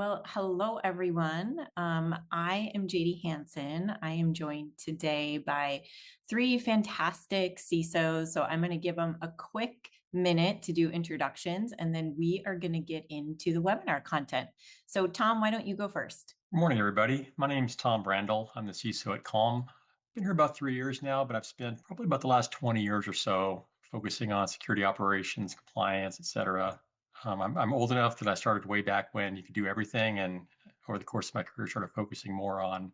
Well, hello, everyone. I am Jadee Hanson. I am joined today by three fantastic CISOs. So I'm going to give them a quick minute to do introductions, and then we are going to get into the webinar content. So, Tom, why don't you go first? Good morning, everybody. My name's Tom Brandl. I'm the CISO at Calm. Been here about 3 years now, but I've spent probably about the last 20 years or so focusing on security operations, compliance, et cetera. I'm old enough that I started way back when you could do everything, and over the course of my career, started focusing more on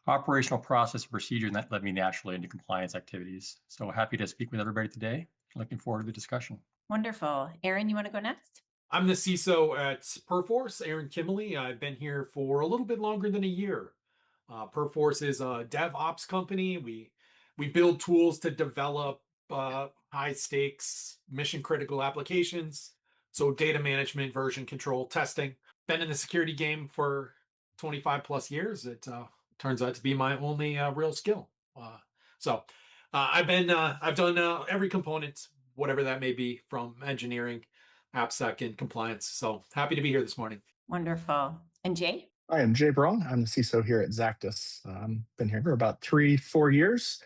operational process and procedure, and that led me naturally into compliance activities. So happy to speak with everybody today. Looking forward to the discussion. Wonderful. Aaron, you want to go next? I'm the CISO at Perforce, Aaron Kiemele. I've been here for a little bit longer than a year. Perforce is a DevOps company. We build tools to develop high stakes mission critical applications. So data management, version control, testing. Been in the security game for 25 plus years. It turns out to be my only real skill. I've done every component, whatever that may be, from engineering, AppSec, and compliance. So happy to be here this morning. Wonderful. And Jay? Hi, I'm Jay Birong. I'm the CISO here at Xactus. Been here for about 3-4 years,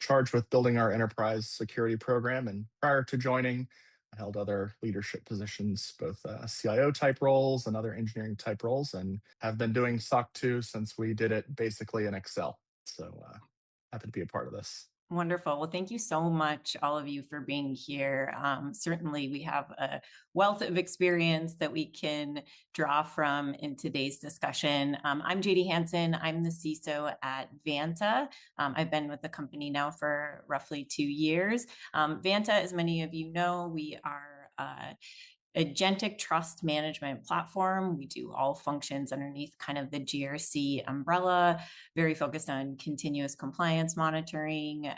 charged with building our enterprise security program. And prior to joining, I held other leadership positions, both CIO type roles and other engineering type roles, and have been doing SOC 2 since we did it basically in Excel. So happy to be a part of this. Wonderful. Well, thank you so much, all of you, for being here. Certainly, we have a wealth of experience that we can draw from in today's discussion. I'm Jadee Hanson. I'm the CISO at Vanta. I've been with the company now for roughly 2 years. Vanta, as many of you know, we are agentic trust management platform. We do all functions underneath kind of the GRC umbrella, very focused on continuous compliance monitoring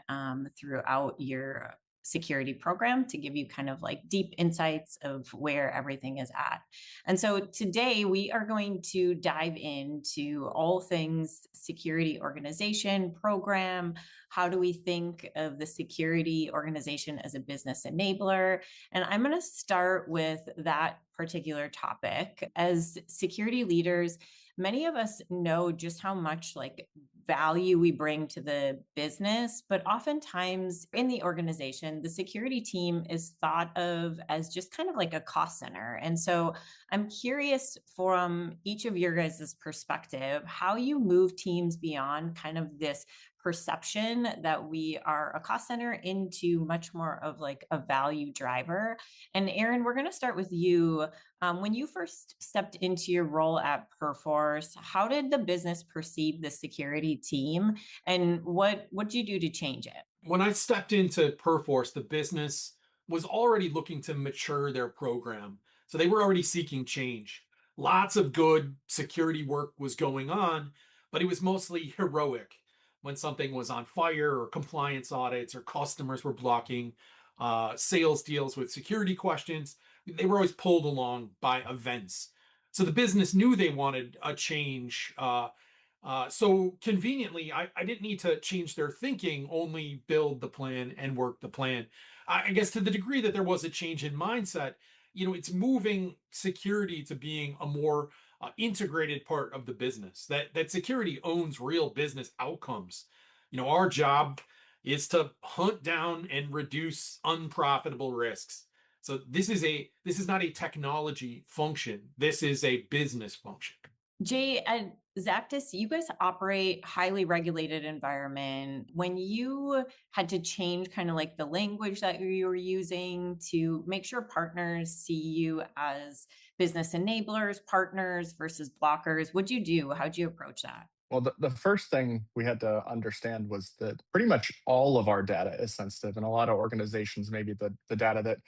throughout your security program to give you kind of like deep insights of where everything is at. And so today we are going to dive into all things security organization program. How do we think of the security organization as a business enabler? And I'm going to start with that particular topic. As security leaders, many of us know just how much like value we bring to the business, but oftentimes in the organization, the security team is thought of as just kind of like a cost center. And so I'm curious from each of your guys' perspective, how you move teams beyond kind of this perception that we are a cost center into much more of like a value driver. And Aaron, we're going to start with you. When you first stepped into your role at Perforce, how did the business perceive the security team, and what did you do to change it? When I stepped into Perforce, the business was already looking to mature their program. So they were already seeking change. Lots of good security work was going on, but it was mostly heroic when something was on fire or compliance audits or customers were blocking sales deals with security questions. They were always pulled along by events. So the business knew they wanted a change. So conveniently, I didn't need to change their thinking, only build the plan and work the plan. I guess to the degree that there was a change in mindset, it's moving security to being a more integrated part of the business. That security owns real business outcomes. Our job is to hunt down and reduce unprofitable risks. So this is not a technology function. This is a business function. Jay, at Xactus, you guys operate highly regulated environment. When you had to change kind of like the language that you were using to make sure partners see you as business enablers, partners versus blockers, what'd you do? How'd you approach that? Well, the first thing we had to understand was that pretty much all of our data is sensitive. And a lot of organizations, maybe the data that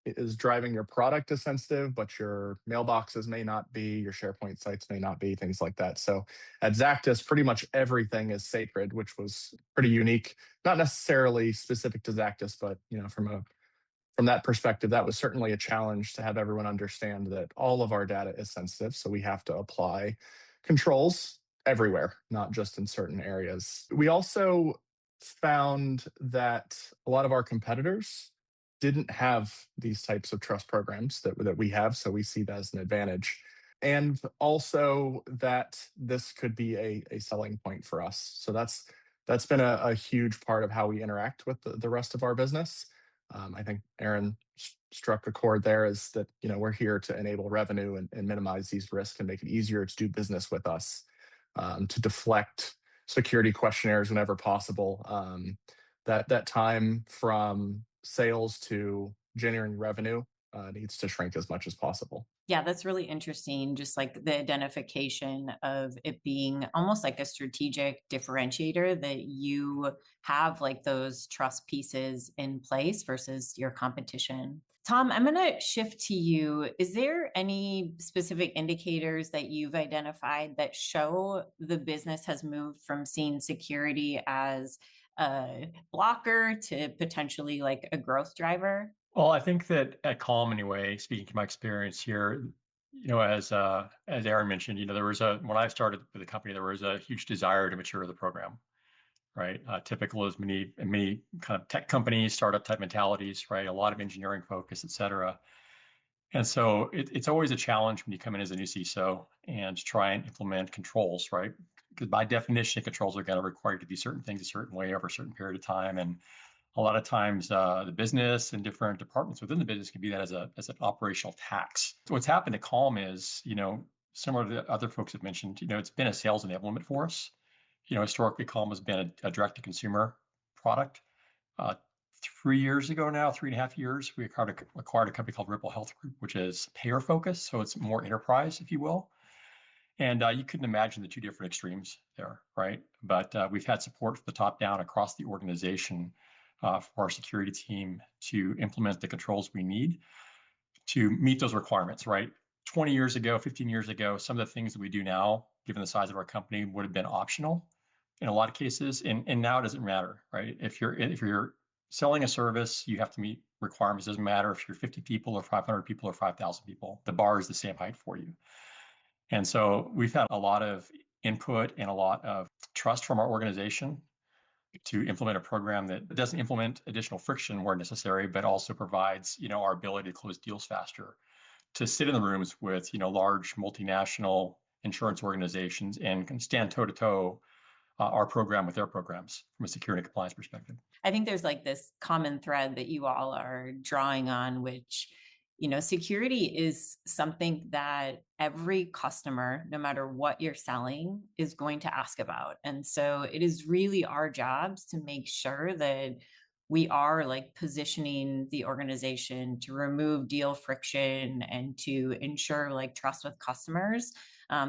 is driving your product is sensitive, but your mailboxes may not be, your SharePoint sites may not be, things like that. So at Xactus, pretty much everything is sacred, which was pretty unique. Not necessarily specific to Xactus, but from that perspective, that was certainly a challenge to have everyone understand that all of our data is sensitive. So we have to apply controls everywhere, not just in certain areas. We also found that a lot of our competitors didn't have these types of trust programs that we have, so we see that as an advantage. and also that this could be a selling point for us. So that's been a huge part of how we interact with the rest of our business. I think Aaron struck a chord there, is that we're here to enable revenue and minimize these risks and make it easier to do business with us, to deflect security questionnaires whenever possible. That time from sales to generating revenue needs to shrink as much as possible. Yeah, that's really interesting. Just like the identification of it being almost like a strategic differentiator, that you have like those trust pieces in place versus your competition. Tom, I'm going to shift to you. Is there any specific indicators that you've identified that show the business has moved from seeing security as a blocker to potentially like a growth driver? Well, I think that at Calm anyway, speaking to my experience here, as Aaron mentioned, there was when I started with the company, there was a huge desire to mature the program, right? Typical as many kind of tech companies, startup type mentalities, right? A lot of engineering focus, et cetera. And so it's always a challenge when you come in as a new CISO and try and implement controls, right? Because by definition, controls are going to require you to do certain things a certain way over a certain period of time. And a lot of times the business and different departments within the business can be that as an operational tax. So what's happened at Calm is, similar to the other folks have mentioned, it's been a sales enablement for us. Historically, Calm has been a direct to consumer product. 3 years ago now, 3.5 years, we acquired a company called Ripple Health Group, which is payer focused. So it's more enterprise, if you will. And you couldn't imagine the two different extremes there, right? But we've had support from the top down across the organization for our security team to implement the controls we need to meet those requirements, right? 20 years ago, 15 years ago, some of the things that we do now, given the size of our company, would have been optional in a lot of cases. And now it doesn't matter, right? If you're selling a service, you have to meet requirements. It doesn't matter if you're 50 people or 500 people or 5,000 people. The bar is the same height for you. And so we've had a lot of input and a lot of trust from our organization to implement a program that doesn't implement additional friction where necessary, but also provides, our ability to close deals faster, to sit in the rooms with, large multinational insurance organizations and can stand toe to toe our program with their programs from a security and compliance perspective. I think there's like this common thread that you all are drawing on, which, security is something that every customer, no matter what you're selling, is going to ask about. And so it is really our jobs to make sure that we are like positioning the organization to remove deal friction and to ensure like trust with customers.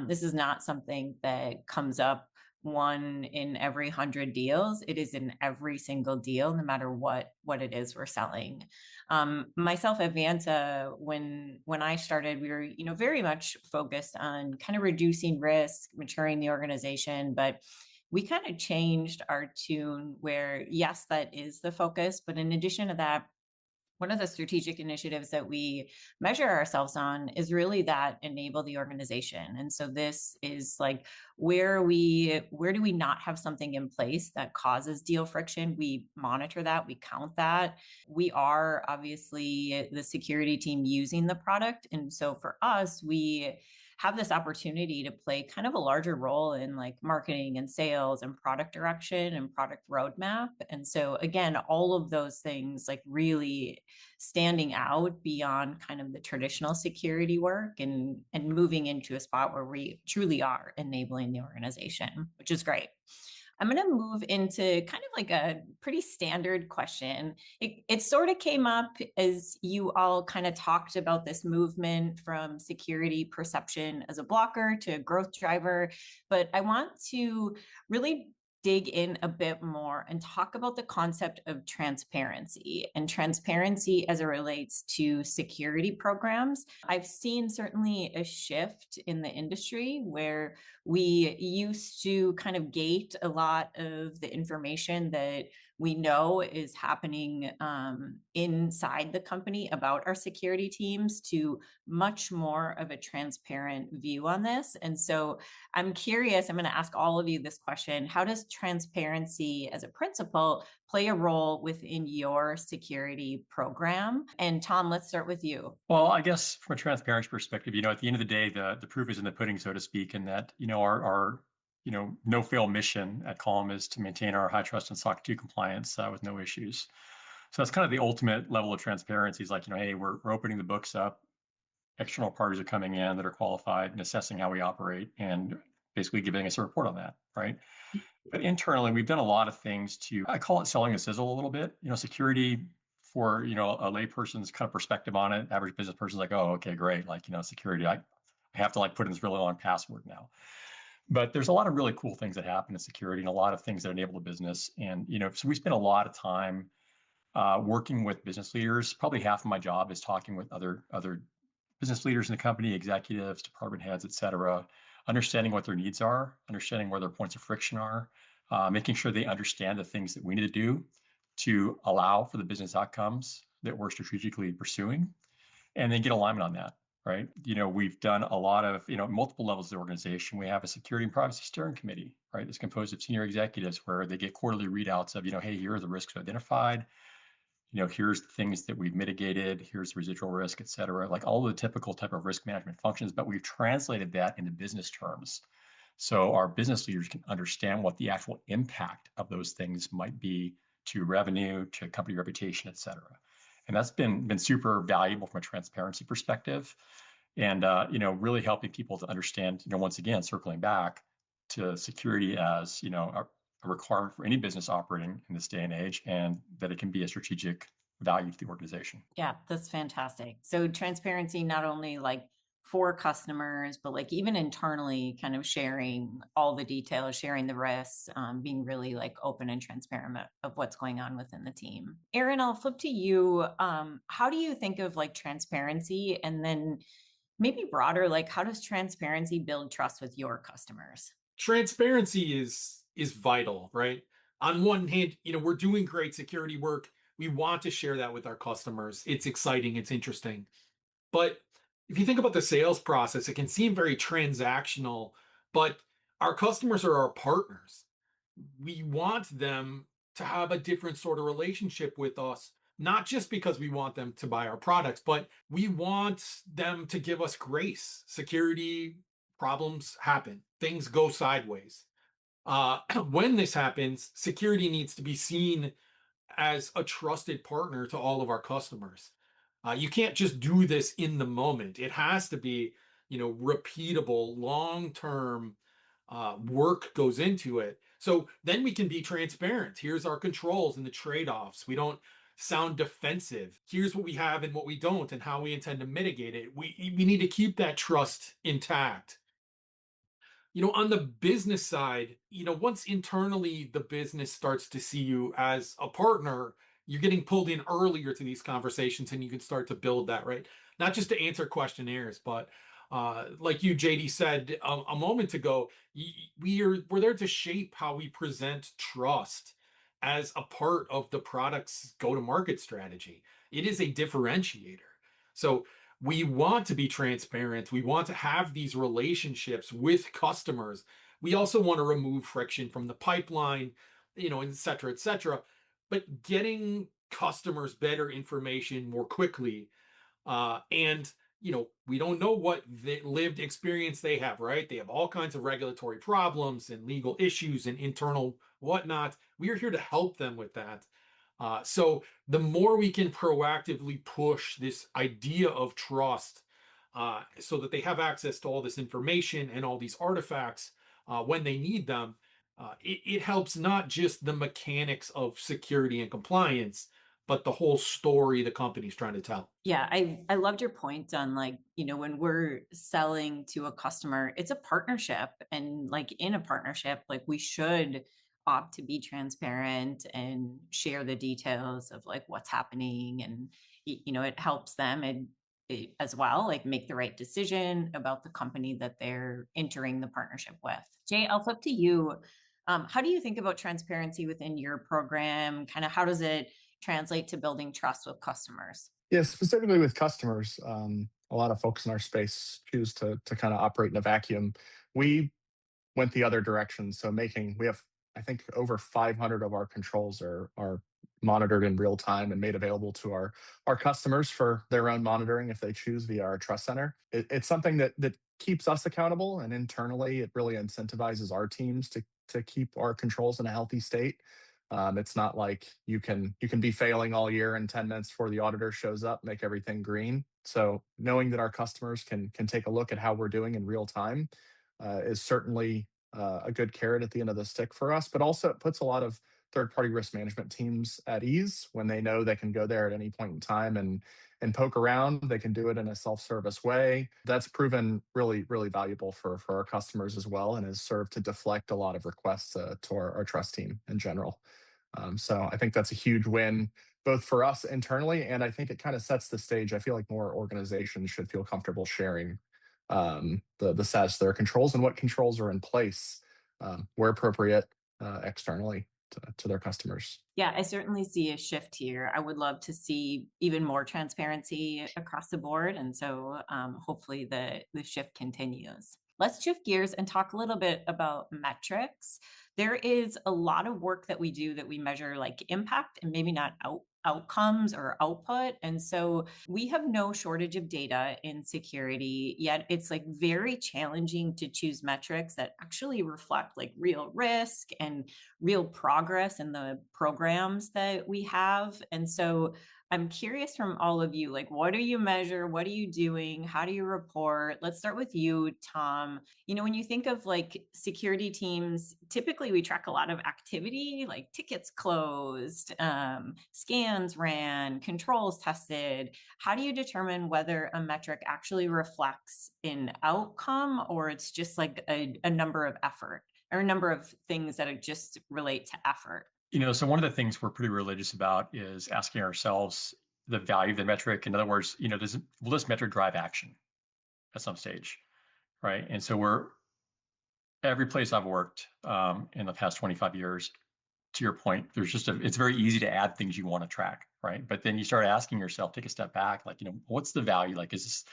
This is not something that comes up one in every 100 deals. It is in every single deal, no matter what it is we're selling. Myself at Vanta, when I started, we were, very much focused on kind of reducing risk, maturing the organization, but we kind of changed our tune where, yes, that is the focus. But in addition to that, one of the strategic initiatives that we measure ourselves on is really that enable the organization. And so this is like where do we not have something in place that causes deal friction? We monitor that, we count that. We are obviously the security team using the product. And so for us, we have this opportunity to play kind of a larger role in like marketing and sales and product direction and product roadmap. And so again, all of those things like really standing out beyond kind of the traditional security work and moving into a spot where we truly are enabling the organization, which is great. I'm going to move into kind of like a pretty standard question. It sort of came up as you all kind of talked about this movement from security perception as a blocker to a growth driver, but I want to really dig in a bit more and talk about the concept of transparency and transparency as it relates to security programs. I've seen certainly a shift in the industry where we used to kind of gate a lot of the information that we know is happening inside the company about our security teams to much more of a transparent view on this. And so I'm curious, I'm going to ask all of you this question. How does transparency as a principle play a role within your security program? And Tom, let's start with you. Well, I guess from a transparency perspective, at the end of the day, the proof is in the pudding, so to speak, and that, our no fail mission at Calm is to maintain our high trust and SOC 2 compliance with no issues. So that's kind of the ultimate level of transparency is like, hey, we're opening the books up. External parties are coming in that are qualified and assessing how we operate and basically giving us a report on that, right? But internally, we've done a lot of things I call it selling a sizzle a little bit. Security for, a layperson's kind of perspective on it. Average business person's like, oh, okay, great. Like, security, I have to put in this really long password now. But there's a lot of really cool things that happen in security and a lot of things that enable the business. And, so we spend a lot of time working with business leaders. Probably half of my job is talking with other business leaders in the company, executives, department heads, et cetera, understanding what their needs are, understanding where their points of friction are, making sure they understand the things that we need to do to allow for the business outcomes that we're strategically pursuing, and then get alignment on that, right? We've done a lot of, multiple levels of the organization. We have a security and privacy steering committee, right? That's composed of senior executives where they get quarterly readouts of, hey, here are the risks identified. Here's the things that we've mitigated, here's residual risk, et cetera, like all the typical type of risk management functions, but we've translated that into business terms. So our business leaders can understand what the actual impact of those things might be to revenue, to company reputation, et cetera. And that's been super valuable from a transparency perspective and, really helping people to understand, once again, circling back to security as, a requirement for any business operating in this day and age, and that it can be a strategic value to the organization. Yeah, that's fantastic. So transparency, not only for customers, but even internally, kind of sharing all the details, sharing the risks, being really open and transparent of what's going on within the team. Aaron, I'll flip to you. How do you think of transparency, and then maybe broader, how does transparency build trust with your customers? Transparency is vital, right? On one hand, we're doing great security work. We want to share that with our customers. It's exciting, it's interesting. But if you think about the sales process, it can seem very transactional, but our customers are our partners. We want them to have a different sort of relationship with us, not just because we want them to buy our products, but we want them to give us grace. Security problems happen, things go sideways. When this happens, security needs to be seen as a trusted partner to all of our customers. You can't just do this in the moment. It has to be, repeatable, long-term work goes into it. So then we can be transparent. Here's our controls and the trade-offs. We don't sound defensive. Here's what we have and what we don't, and how we intend to mitigate it. We need to keep that trust intact. On the business side, once internally the business starts to see you as a partner, you're getting pulled in earlier to these conversations and you can start to build that, right? Not just to answer questionnaires, but like you, Jadee, said a moment ago, we're there to shape how we present trust as a part of the product's go-to-market strategy. It is a differentiator. So we want to be transparent. We want to have these relationships with customers. We also want to remove friction from the pipeline, et cetera, et cetera. But getting customers better information more quickly. And, we don't know what the lived experience they have, right? They have all kinds of regulatory problems and legal issues and internal whatnot. We are here to help them with that. So the more we can proactively push this idea of trust so that they have access to all this information and all these artifacts when they need them, it helps not just the mechanics of security and compliance, but the whole story the company's trying to tell. Yeah, I loved your point on when we're selling to a customer, it's a partnership, and in a partnership, we should opt to be transparent and share the details of what's happening, and it helps them and as well make the right decision about the company that they're entering the partnership with. Jay, I'll flip to you. How do you think about transparency within your program? Kind of how does it translate to building trust with customers? Yeah, specifically with customers, a lot of folks in our space choose to kind of operate in a vacuum. We went the other direction. So we have I think over 500 of our controls are monitored in real time and made available to our customers for their own monitoring if they choose via our trust center. It's something that keeps us accountable, and internally it really incentivizes our teams to keep our controls in a healthy state. It's not like you can be failing all year and 10 minutes before the auditor shows up, make everything green. So knowing that our customers can take a look at how we're doing in real time is certainly a good carrot at the end of the stick for us, but also it puts a lot of third-party risk management teams at ease when they know they can go there at any point in time and poke around. They can do it in a self-service way. That's proven really, really valuable for our customers as well, and has served to deflect a lot of requests to our trust team in general. So I think that's a huge win both for us internally, and I think it kind of sets the stage. I feel like more organizations should feel comfortable sharing the status of their controls and what controls are in place where appropriate externally to their customers. Yeah, I certainly see a shift here. I would love to see even more transparency across the board. And so hopefully the shift continues. Let's shift gears and talk a little bit about metrics. There is a lot of work that we do that we measure like impact and maybe not outcomes or output. And so we have no shortage of data in security, yet it's like very challenging to choose metrics that actually reflect like real risk and real progress in the programs that we have. And so I'm curious from all of you, like, what do you measure? What are you doing? How do you report? Let's start with you, Tom. You know, when you think of like security teams, typically we track a lot of activity, like tickets closed, scans ran, controls tested. How do you determine whether a metric actually reflects an outcome or it's just like a number of effort or a number of things that just relate to effort? So one of the things we're pretty religious about is asking ourselves the value of the metric. In other words, will this metric drive action at some stage, right? And so every place I've worked in the past 25 years, to your point, it's very easy to add things you want to track, right? But then you start asking yourself, take a step back, like, what's the value? Like, is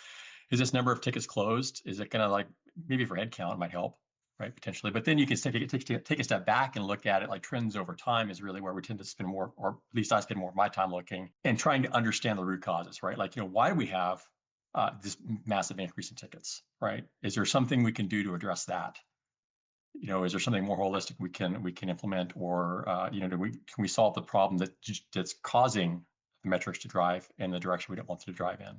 this number of tickets closed? Is it going to, like, maybe for headcount might help, right? Potentially. But then you can take a step back and look at it, like trends over time is really where we tend to spend more, or at least I spend more of my time looking and trying to understand the root causes, right? Like, why do we have this massive increase in tickets, right? Is there something we can do to address that? Is there something more holistic we can implement, or can we solve the problem that's causing the metrics to drive in the direction we don't want them to drive in?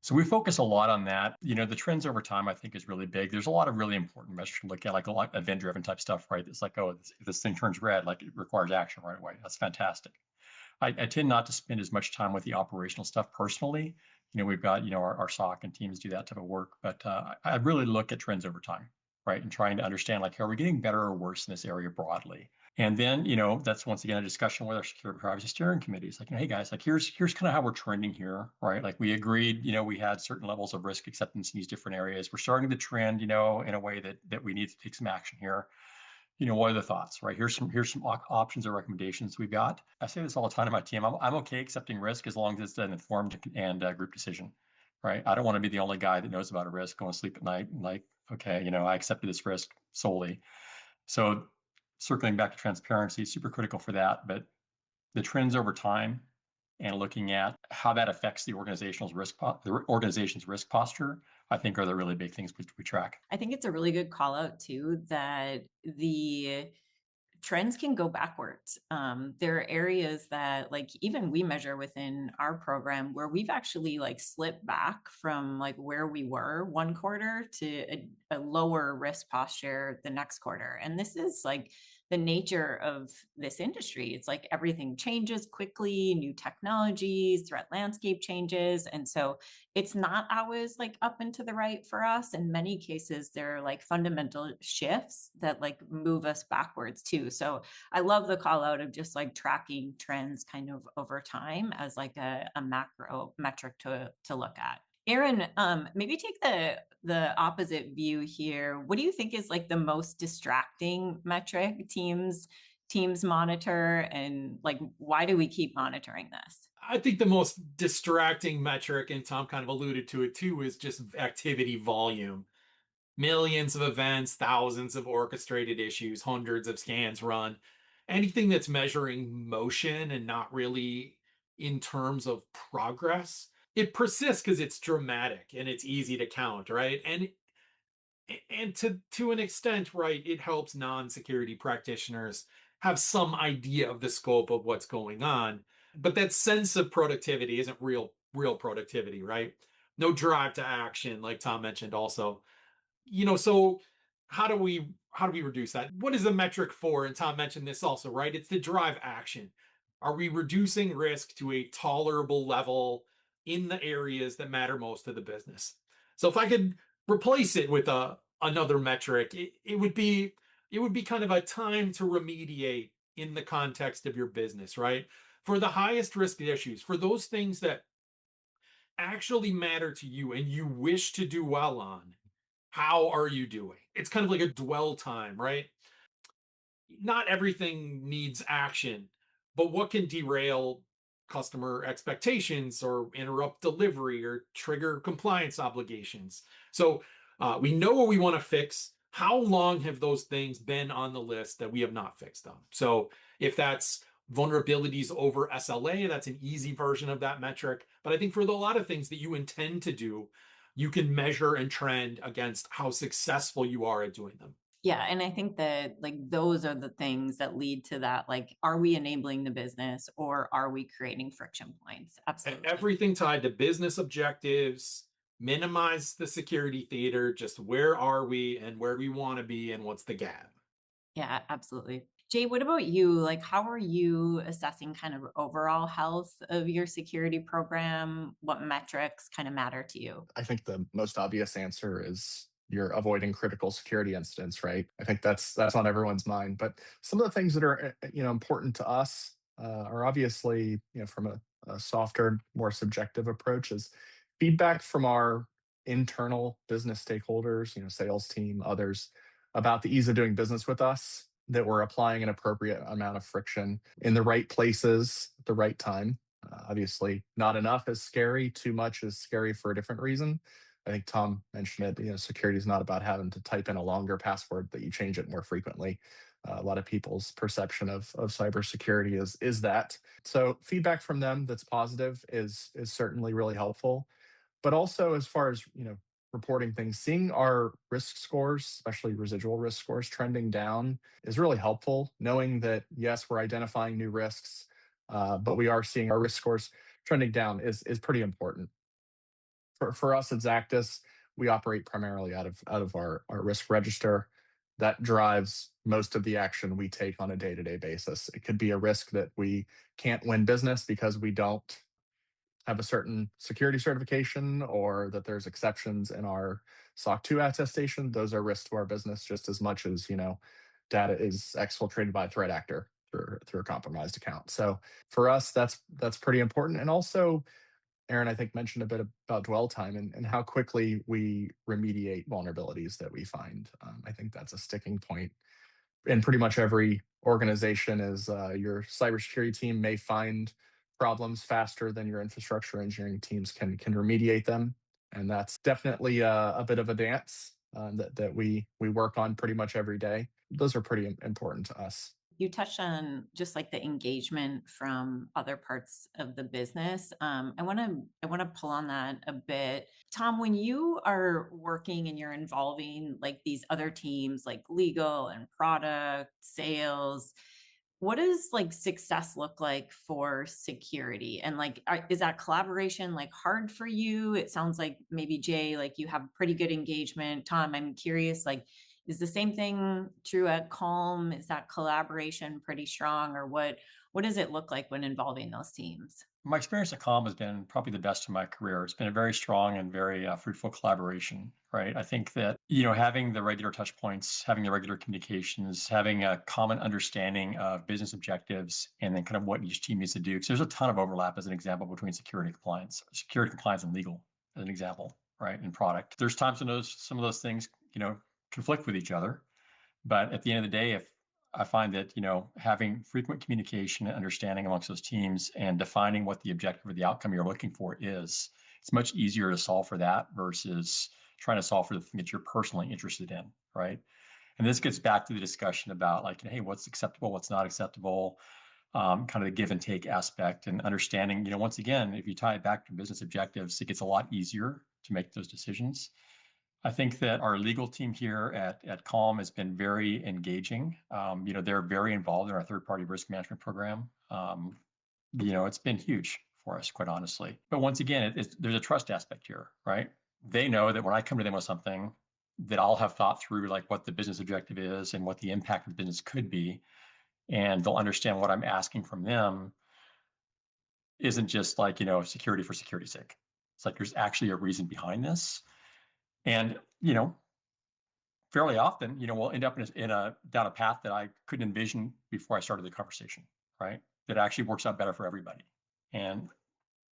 So we focus a lot on that. The trends over time, I think, is really big. There's a lot of really important measures to look at, like a lot of event-driven type stuff, right? It's like, oh, if this thing turns red, like it requires action right away. That's fantastic. I tend not to spend as much time with the operational stuff personally. We've got, our SOC and teams do that type of work, but I really look at trends over time, right? And trying to understand, like, are we getting better or worse in this area broadly? And then, that's once again a discussion with our security privacy steering committees. Like, hey guys, like here's kind of how we're trending here, right? Like we agreed, we had certain levels of risk acceptance in these different areas. We're starting to trend, in a way that we need to take some action here. What are the thoughts, right? Here's some options or recommendations we've got. I say this all the time to my team. I'm okay accepting risk as long as it's an informed and group decision, right? I don't want to be the only guy that knows about a risk going to sleep at night and like, okay, I accepted this risk solely. So circling back to transparency, super critical for that. But the trends over time and looking at how that affects the organization's risk posture, I think, are the really big things we track. I think it's a really good call out too, that the trends can go backwards. There are areas that like even we measure within our program where we've actually like slipped back from like where we were one quarter to a lower risk posture the next quarter. And this is like the nature of this industry. It's like everything changes quickly, new technologies, threat landscape changes. And so it's not always like up and to the right for us. In many cases, there are like fundamental shifts that like move us backwards too. So I love the call out of just like tracking trends kind of over time as like a macro metric to look at. Aaron, maybe take the opposite view here. What do you think is like the most distracting metric teams monitor, and like why do we keep monitoring this? I think the most distracting metric, and Tom kind of alluded to it too, is just activity volume. millions of events, thousands of orchestrated issues, hundreds of scans run. Anything that's measuring motion and not really in terms of progress, it persists because it's dramatic and it's easy to count, right? And to an extent, right, it helps non-security practitioners have some idea of the scope of what's going on. But that sense of productivity isn't real productivity, right? No drive to action, like Tom mentioned also. So how do we reduce that? What is the metric for? And Tom mentioned this also, right? It's the drive action. Are we reducing risk to a tolerable level in the areas that matter most to the business? So if I could replace it with another metric, it would be kind of a time to remediate in the context of your business, right? For the highest risk issues, for those things that actually matter to you and you wish to do well on, how are you doing? It's kind of like a dwell time, right? Not everything needs action, but what can derail customer expectations or interrupt delivery or trigger compliance obligations? So we know what we want to fix. How long have those things been on the list that we have not fixed them? So if that's vulnerabilities over SLA, that's an easy version of that metric. But I think for a lot of things that you intend to do, you can measure and trend against how successful you are at doing them. Yeah. And I think that like those are the things that lead to that. Like, are we enabling the business or are we creating friction points? Absolutely. Everything tied to business objectives, minimize the security theater, just where are we and where we want to be and what's the gap. Yeah, absolutely. Jay, what about you? Like, how are you assessing kind of overall health of your security program? What metrics kind of matter to you? I think the most obvious answer is you're avoiding critical security incidents, right? I think that's on everyone's mind. But some of the things that are important to us are obviously from a softer, more subjective approach is feedback from our internal business stakeholders, sales team, others, about the ease of doing business with us. That we're applying an appropriate amount of friction in the right places at the right time. Obviously, not enough is scary. Too much is scary for a different reason. I think Tom mentioned it. Security is not about having to type in a longer password; that you change it more frequently. A lot of people's perception of cybersecurity is that. So feedback from them that's positive is certainly really helpful. But also, as far as reporting things, seeing our risk scores, especially residual risk scores, trending down is really helpful. Knowing that yes, we're identifying new risks, but we are seeing our risk scores trending down is pretty important. For us at Xactus, we operate primarily out of our risk register. That drives most of the action we take on a day-to-day basis. It could be a risk that we can't win business because we don't have a certain security certification or that there's exceptions in our SOC 2 attestation. Those are risks to our business just as much as, data is exfiltrated by a threat actor through a compromised account. So for us, that's pretty important. And also, Aaron, I think, mentioned a bit about dwell time and how quickly we remediate vulnerabilities that we find. I think that's a sticking point in pretty much every organization is your cybersecurity team may find problems faster than your infrastructure engineering teams can remediate them. And that's definitely a bit of a dance that we work on pretty much every day. Those are pretty important to us. You touched on just like the engagement from other parts of the business. I want to pull on that a bit. Tom, when you are working and you're involving like these other teams like legal and product, sales, what does like success look like for security? And like, is that collaboration like hard for you? It sounds like maybe Jay, like you have pretty good engagement. Tom, I'm curious, like, is the same thing true at Calm? Is that collaboration pretty strong, or what does it look like when involving those teams? My experience at Calm has been probably the best of my career. It's been a very strong and very fruitful collaboration, right? I think that, having the regular touch points, having the regular communications, having a common understanding of business objectives, and then kind of what each team needs to do. Because there's a ton of overlap, as an example, between security compliance and legal, as an example, right? And product. There's times when some of those things, conflict with each other. But at the end of the day, if I find that, having frequent communication and understanding amongst those teams and defining what the objective or the outcome you're looking for is, it's much easier to solve for that versus, trying to solve for the thing that you're personally interested in, right? And this gets back to the discussion about like, hey, what's acceptable, what's not acceptable, kind of the give and take aspect and understanding, once again, if you tie it back to business objectives, it gets a lot easier to make those decisions. I think that our legal team here at Calm has been very engaging. They're very involved in our third-party risk management program. It's been huge for us, quite honestly. But once again, there's a trust aspect here, right? They know that when I come to them with something, that I'll have thought through like what the business objective is and what the impact of the business could be, and they'll understand what I'm asking from them isn't just like security for security's sake. It's like there's actually a reason behind this, and fairly often, we'll end up down a path that I couldn't envision before I started the conversation, right? That actually works out better for everybody. And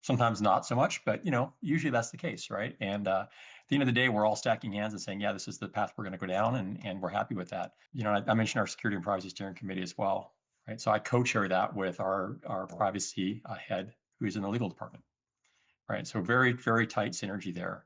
sometimes not so much, but usually that's the case, right? And at the end of the day, we're all stacking hands and saying, yeah, this is the path we're going to go down, and we're happy with that. I mentioned our security and privacy steering committee as well, right? So I co-chair that with our privacy head, who's in the legal department, right? So very, very tight synergy there,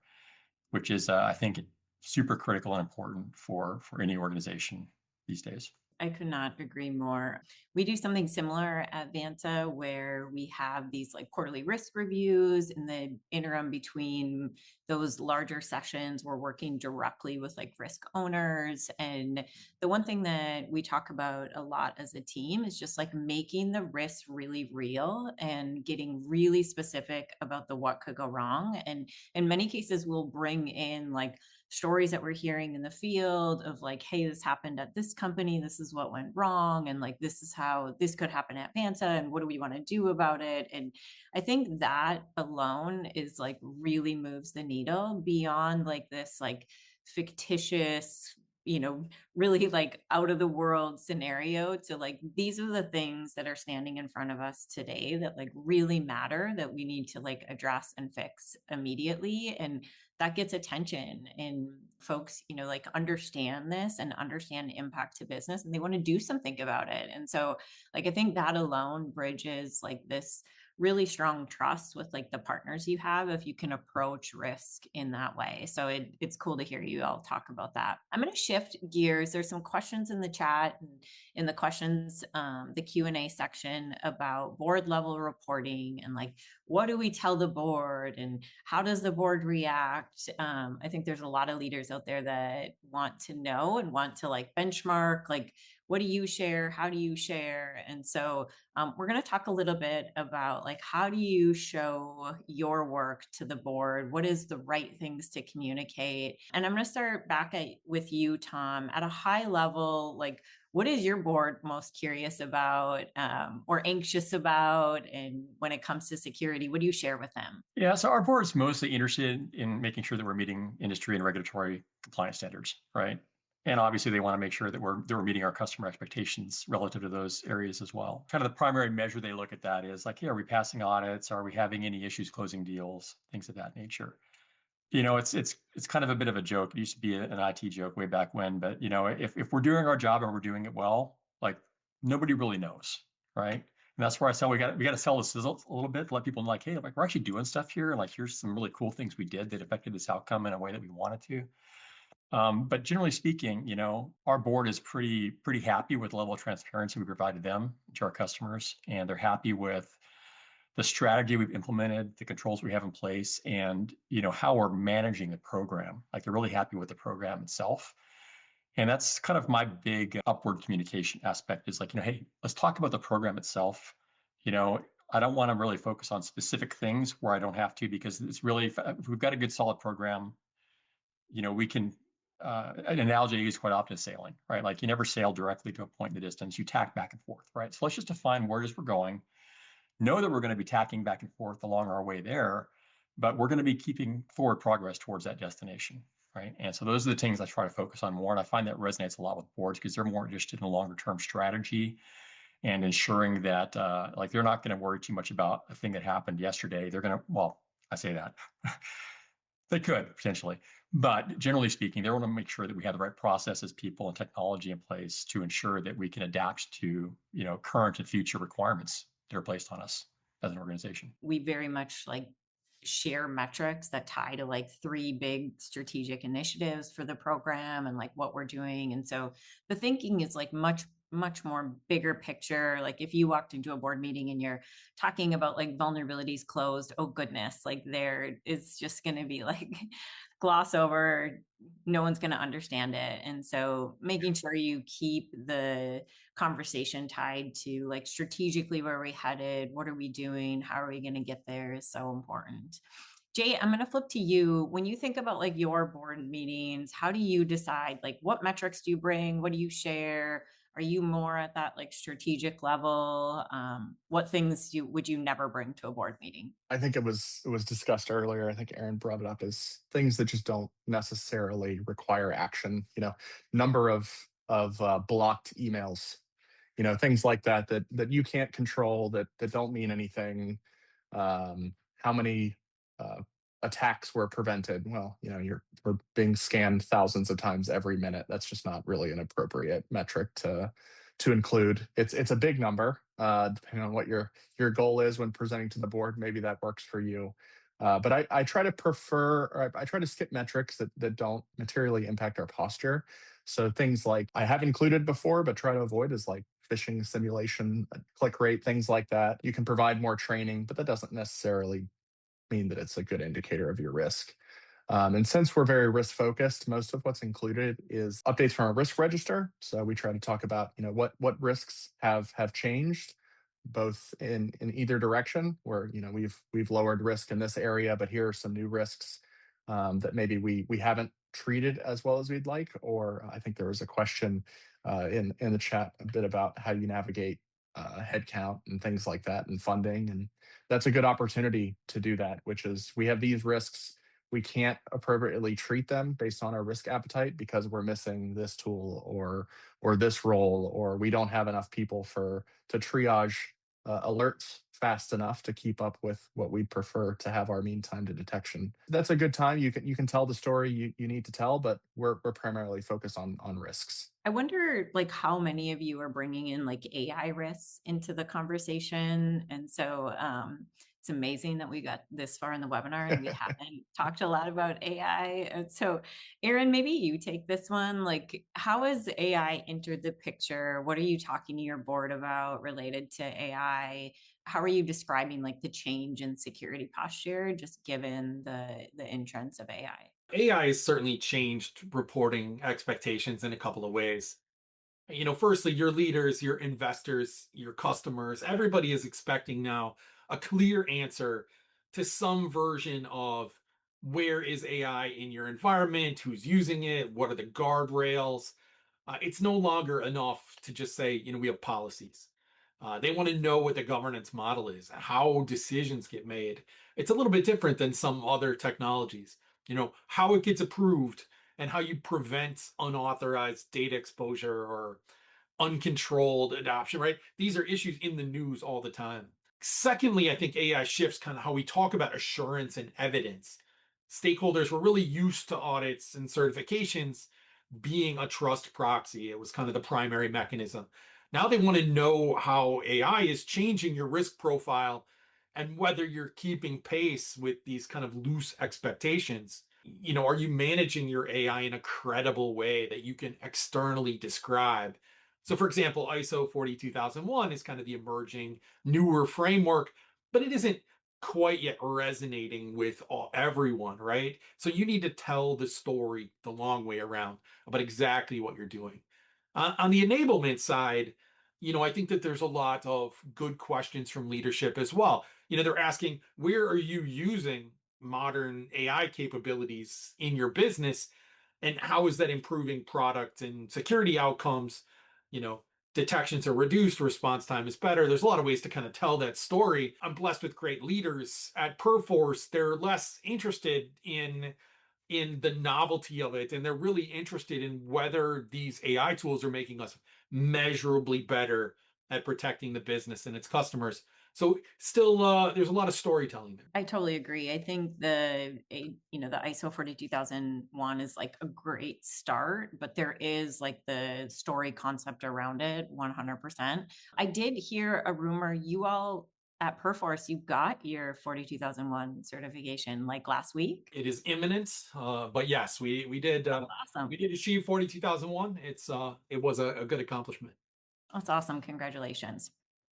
which is, I think, super critical and important for any organization these days. I could not agree more. We do something similar at Vanta where we have these like quarterly risk reviews. In the interim between those larger sessions, we're working directly with like risk owners. And the one thing that we talk about a lot as a team is just like making the risks really real and getting really specific about the what could go wrong. And in many cases, we'll bring in like stories that we're hearing in the field of like, hey, this happened at this company, this is what went wrong, and like this is how this could happen at Vanta, and what do we want to do about it? And I think that alone is like really moves the needle beyond like this like fictitious, really like out of the world scenario to like, these are the things that are standing in front of us today that like really matter, that we need to like address and fix immediately. And that gets attention, and folks, like understand this and understand impact to business, and they want to do something about it. And so like, I think that alone bridges like this really strong trust with like the partners you have if you can approach risk in that way. So it's cool to hear you all talk about that. I'm going to shift gears. There's some questions in the chat and in the questions, the Q&A section about board level reporting and like, what do we tell the board and how does the board react? I think there's a lot of leaders out there that want to know and want to like benchmark, like, what do you share? How do you share? And so we're going to talk a little bit about like, how do you show your work to the board? What is the right things to communicate? And I'm going to start back with you, Tom, at a high level, like, what is your board most curious about or anxious about? And when it comes to security, what do you share with them? Yeah, so our board's mostly interested in making sure that we're meeting industry and regulatory compliance standards, right? And obviously they want to make sure that we're meeting our customer expectations relative to those areas as well. Kind of the primary measure they look at that is like, hey, are we passing audits? Are we having any issues closing deals? Things of that nature. It's kind of a bit of a joke. It used to be an IT joke way back when, but if we're doing our job and we're doing it well, like nobody really knows, right? And that's where I said we got to sell the sizzle a little bit to let people know, like, hey, like we're actually doing stuff here, and like here's some really cool things we did that affected this outcome in a way that we wanted to. But generally speaking, our board is pretty happy with the level of transparency we provided them to our customers, and they're happy with the strategy we've implemented, the controls we have in place, and how we're managing the program. Like they're really happy with the program itself. And that's kind of my big upward communication aspect is like, hey, let's talk about the program itself. I don't want to really focus on specific things where I don't have to, because it's really, if we've got a good solid program, we can, an analogy I use quite often is sailing, right? Like you never sail directly to a point in the distance, you tack back and forth, right? So let's just define where it is we're going, know that we're going to be tacking back and forth along our way there, but we're going to be keeping forward progress towards that destination, right? And so those are the things I try to focus on more. And I find that resonates a lot with boards because they're more interested in a longer term strategy and ensuring that like they're not going to worry too much about a thing that happened yesterday. They're going to, well, I say that. They could potentially, but generally speaking, they want to make sure that we have the right processes, people, and technology in place to ensure that we can adapt to, current and future requirements that are placed on us as an organization. We very much like share metrics that tie to like 3 big strategic initiatives for the program and like what we're doing. And so the thinking is like much more bigger picture. Like if you walked into a board meeting and you're talking about like vulnerabilities closed, oh goodness, like there is just going to be like gloss over, no one's going to understand it. And so making sure you keep the conversation tied to like strategically where are we headed, what are we doing, how are we going to get there is so important. Jay, I'm going to flip to you. When you think about like your board meetings, how do you decide like what metrics do you bring? What do you share? Are you more at that like strategic level? What things would you never bring to a board meeting? I think it was discussed earlier. I think Aaron brought it up as things that just don't necessarily require action. Number of blocked emails, things like that you can't control, that don't mean anything. How many uh, attacks were prevented? Well, we're being scanned thousands of times every minute. That's just not really an appropriate metric to include. It's a big number, depending on what your goal is when presenting to the board. Maybe that works for you. But I try to I try to skip metrics that don't materially impact our posture. So things like I have included before, but try to avoid is like phishing simulation, click rate, things like that. You can provide more training, but that doesn't necessarily mean that it's a good indicator of your risk. And since we're very risk focused, most of what's included is updates from our risk register. So we try to talk about, what risks have changed, both in either direction, where we've lowered risk in this area, but here are some new risks that maybe we haven't treated as well as we'd like. Or I think there was a question in the chat a bit about how you navigate headcount and things like that, and funding, and that's a good opportunity to do that. Which is, we have these risks, we can't appropriately treat them based on our risk appetite because we're missing this tool or this role, or we don't have enough people to triage alerts fast enough to keep up with what we'd prefer to have our mean time to detection. That's a good time. You can tell the story you need to tell, but we're primarily focused on risks. I wonder like how many of you are bringing in like AI risks into the conversation. And so it's amazing that we got this far in the webinar and we haven't talked a lot about AI. And so Aaron, maybe you take this one. Like, how has AI entered the picture? What are you talking to your board about related to AI? How are you describing like the change in security posture, just given the entrance of AI? AI has certainly changed reporting expectations in a couple of ways. Firstly, your leaders, your investors, your customers, everybody is expecting now a clear answer to some version of where is AI in your environment, who's using it, what are the guardrails. It's no longer enough to just say, we have policies. They want to know what the governance model is, how decisions get made. It's a little bit different than some other technologies. How it gets approved and how you prevent unauthorized data exposure or uncontrolled adoption, right? These are issues in the news all the time. Secondly, I think AI shifts kind of how we talk about assurance and evidence. Stakeholders were really used to audits and certifications being a trust proxy. It was kind of the primary mechanism. Now they want to know how AI is changing your risk profile and whether you're keeping pace with these kind of loose expectations. Are you managing your AI in a credible way that you can externally describe? So, for example, ISO 42001 is kind of the emerging newer framework, but it isn't quite yet resonating with everyone, right? So you need to tell the story the long way around about exactly what you're doing. On the enablement side, I think that there's a lot of good questions from leadership as well. They're asking, where are you using modern AI capabilities in your business, and how is that improving product and security outcomes? Detections are reduced, response time is better. There's a lot of ways to kind of tell that story. I'm blessed with great leaders at Perforce. They're less interested in the novelty of it, and they're really interested in whether these AI tools are making us measurably better at protecting the business and its customers. So still, there's a lot of storytelling there. I totally agree. I think the ISO 42001 is like a great start, but there is like the story concept around it 100%. I did hear a rumor you all At Perforce, you got your 42001 certification like last week. It is imminent, but yes, we did Awesome. we did achieve 42,001. It was a good accomplishment. That's awesome. Congratulations.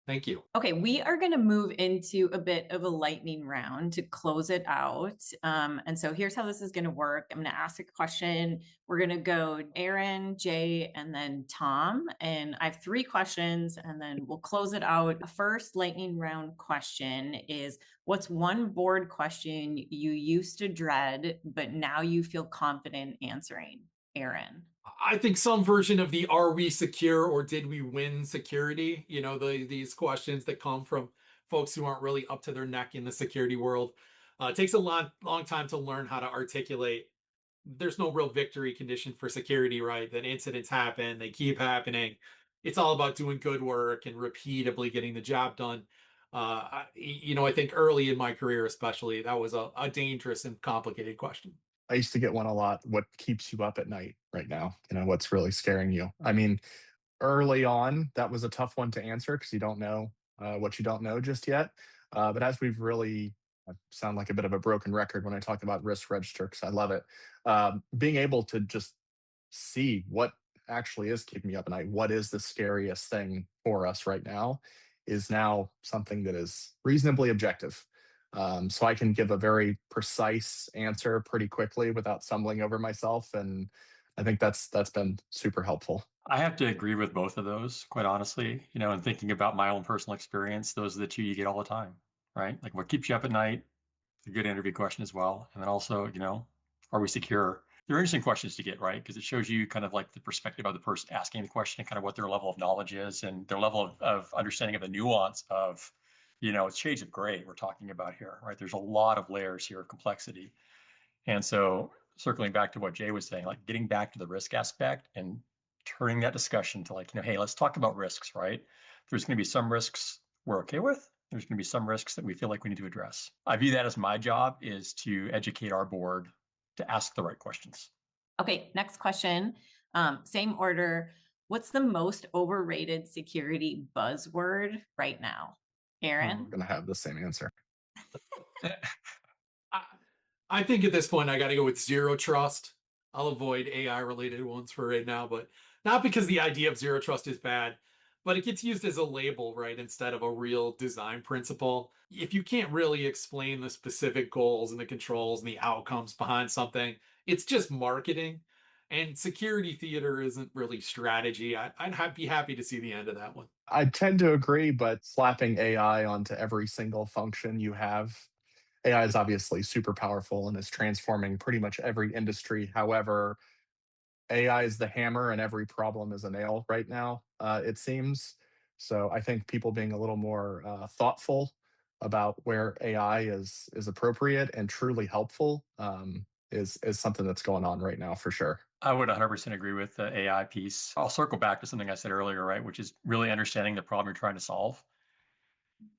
Thank you. Okay, we are going to move into a bit of a lightning round to close it out. And so here's how this is going to work. I'm going to ask a question. We're going to go Aaron, Jay, and then Tom. And I have 3 questions, and then we'll close it out. The first lightning round question is, what's one board question you used to dread, but now you feel confident answering? Aaron. I think some version of the "Are we secure or did we win" security. These questions that come from folks who aren't really up to their neck in the security world. It takes a long time to learn how to articulate. There's no real victory condition for security, right? That incidents happen, they keep happening. It's all about doing good work and repeatably getting the job done. I think early in my career, especially, that was a dangerous and complicated question. I used to get one a lot. What keeps you up at night right now? What's really scaring you? I mean, early on, that was a tough one to answer because you don't know what you don't know just yet. But as we've really, I sound like a bit of a broken record when I talk about risk register because I love it. Being able to just see what actually is keeping me up at night, what is the scariest thing for us right now, is now something that is reasonably objective. So I can give a very precise answer pretty quickly without stumbling over myself, and I think that's been super helpful. I have to agree with both of those, quite honestly. And thinking about my own personal experience, those are the 2 you get all the time, right? Like what keeps you up at night, a good interview question as well. And then also, are we secure? They're interesting questions to get, right? Because it shows you kind of like the perspective of the person asking the question and kind of what their level of knowledge is and their level of understanding of the nuance of, it's shades of gray we're talking about here, right? There's a lot of layers here of complexity. And so circling back to what Jay was saying, like getting back to the risk aspect and turning that discussion to like, hey, let's talk about risks, right? There's going to be some risks we're okay with. There's going to be some risks that we feel like we need to address. I view that as my job is to educate our board to ask the right questions. Okay, next question. Same order. What's the most overrated security buzzword right now? Aaron? I'm going to have the same answer. I think at this point I got to go with zero trust. I'll avoid AI related ones for right now, but not because the idea of zero trust is bad, but it gets used as a label, right? Instead of a real design principle. If you can't really explain the specific goals and the controls and the outcomes behind something, it's just marketing. And security theater isn't really strategy. I'd be happy to see the end of that one. I tend to agree, but slapping AI onto every single function you have, AI is obviously super powerful and is transforming pretty much every industry. However, AI is the hammer and every problem is a nail right now, it seems. So I think people being a little more thoughtful about where AI is appropriate and truly helpful is something that's going on right now for sure. I would 100% agree with the AI piece. I'll circle back to something I said earlier, right, which is really understanding the problem you're trying to solve.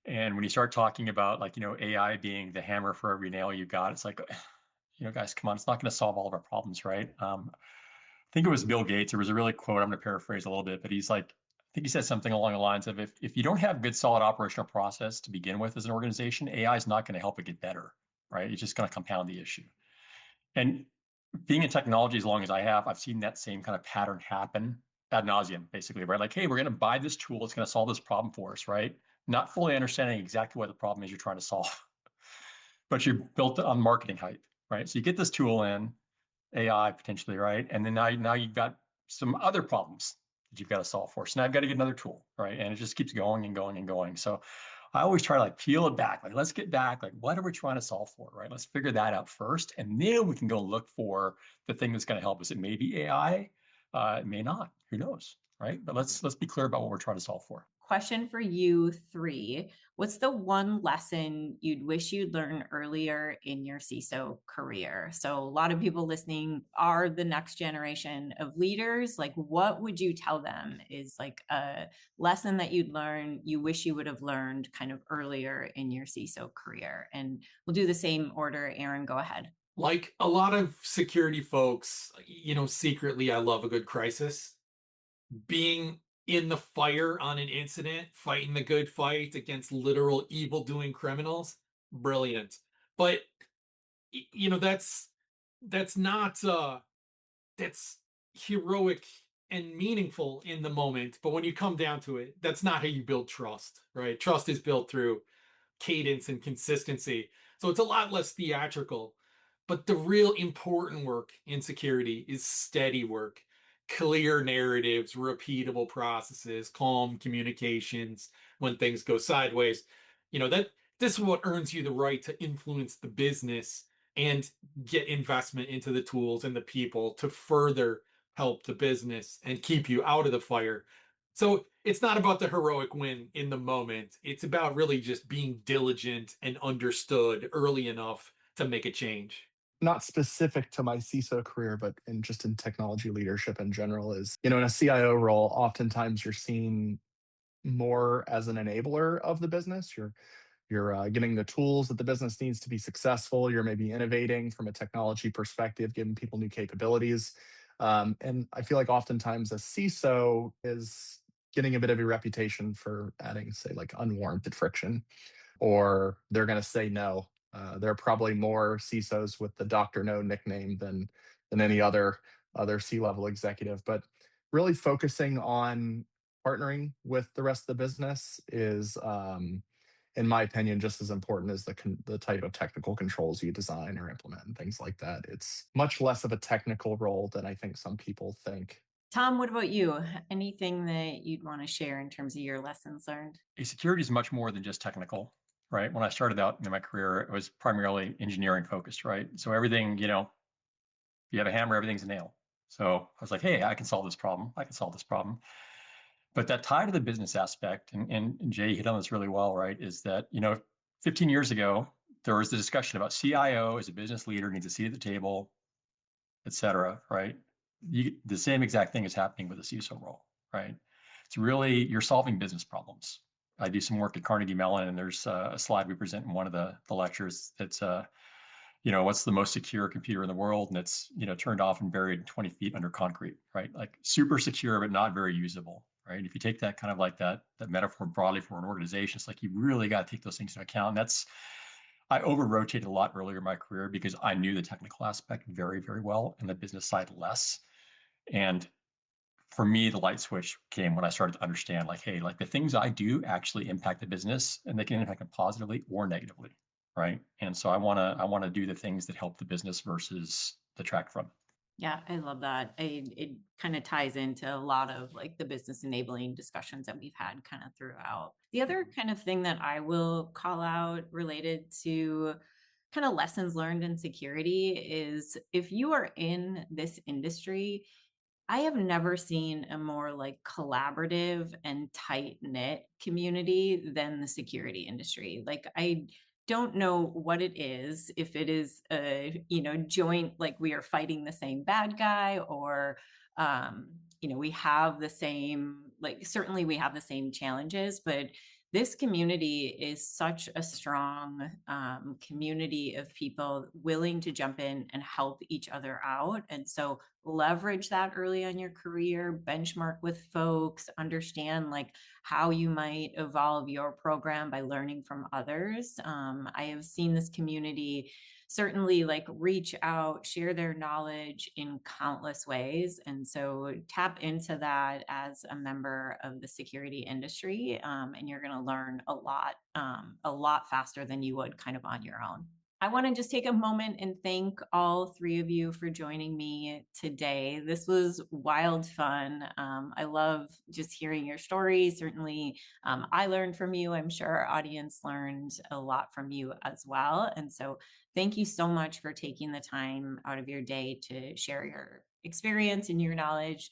And when you start talking about like, AI being the hammer for every nail you got, it's like, guys, come on, it's not going to solve all of our problems, right? I think it was Bill Gates. There was a really quote, I'm going to paraphrase a little bit, but he's like, I think he said something along the lines of if you don't have good, solid operational process to begin with as an organization, AI is not going to help it get better, right? It's just going to compound the issue. And being in technology as long as I have, I've seen that same kind of pattern happen ad nauseum, basically, right? Like, hey, we're going to buy this tool. It's going to solve this problem for us, right? Not fully understanding exactly what the problem is you're trying to solve, but you're built on marketing hype, right? So you get this tool in, AI potentially, right? And then now you've got some other problems that you've got to solve for. So now I've got to get another tool, right? And it just keeps going and going and going. So I always try to like peel it back. Like, let's get back. Like, what are we trying to solve for, right? Let's figure that out first. And then we can go look for the thing that's going to help us. It may be AI. It may not. Who knows, right? But let's be clear about what we're trying to solve for. Question for you 3. What's the one lesson you'd wish you'd learned earlier in your CISO career? So a lot of people listening are the next generation of leaders. Like, what would you tell them is like a lesson that you'd learn, you wish you would have learned kind of earlier in your CISO career? And we'll do the same order. Aaron, go ahead. Like a lot of security folks, secretly I love a good crisis. Being in the fire on an incident, fighting the good fight against literal evil doing criminals, brilliant. But that's not that's heroic and meaningful in the moment. But when you come down to it, that's not how you build trust, right? Trust is built through cadence and consistency. So it's a lot less theatrical. But the real important work in security is steady work, clear narratives, repeatable processes, calm communications when things go sideways. That this is what earns you the right to influence the business and get investment into the tools and the people to further help the business and keep you out of the fire. So it's not about the heroic win in the moment. It's about really just being diligent and understood early enough to make a change. Not specific to my CISO career, but in technology leadership in general, is, in a CIO role, oftentimes you're seen more as an enabler of the business. You're getting the tools that the business needs to be successful. You're maybe innovating from a technology perspective, giving people new capabilities. And I feel like oftentimes a CISO is getting a bit of a reputation for adding, say, like unwarranted friction, or they're going to say no. There are probably more CISOs with the Doctor No nickname than any other C-level executive. But really focusing on partnering with the rest of the business is, in my opinion, just as important as the type of technical controls you design or implement and things like that. It's much less of a technical role than I think some people think. Tom, what about you? Anything that you'd want to share in terms of your lessons learned? Security is much more than just technical, right? When I started out in my career, it was primarily engineering focused, right? So everything, if you have a hammer, everything's a nail. So I was like, hey, I can solve this problem. I can solve this problem. But that tie to the business aspect, and Jay hit on this really well, right? Is that, 15 years ago, there was the discussion about CIO as a business leader needs a seat at the table, et cetera, right? The same exact thing is happening with the CISO role, right? It's really, you're solving business problems. I do some work at Carnegie Mellon, and there's a slide we present in one of the lectures that's, what's the most secure computer in the world? And it's, turned off and buried 20 feet under concrete, right? Like super secure, but not very usable, right? If you take that kind of like that metaphor broadly for an organization, it's like you really got to take those things into account. And that's, I over rotated a lot earlier in my career because I knew the technical aspect very, very well and the business side less. And for me, the light switch came when I started to understand, like, hey, like the things I do actually impact the business, and they can impact it positively or negatively, right? And so I want to do the things that help the business versus detract from. Yeah, I love that. It kind of ties into a lot of like the business enabling discussions that we've had kind of throughout. The other kind of thing that I will call out related to kind of lessons learned in security is if you are in this industry, I have never seen a more like collaborative and tight knit community than the security industry. Like I don't know what it is, if it is a, joint, like we are fighting the same bad guy or, we have the same, like certainly we have the same challenges, but this community is such a strong community of people willing to jump in and help each other out. And so leverage that early on your career, benchmark with folks, understand like how you might evolve your program by learning from others. I have seen this community certainly like reach out, share their knowledge in countless ways. And so tap into that as a member of the security industry. And you're going to learn a lot faster than you would kind of on your own. I want to just take a moment and thank all three of you for joining me today. This was wild fun. I love just hearing your stories. Certainly, I learned from you. I'm sure our audience learned a lot from you as well. And so thank you so much for taking the time out of your day to share your experience and your knowledge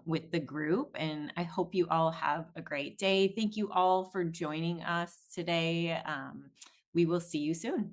with the group. And I hope you all have a great day. Thank you all for joining us today. We will see you soon.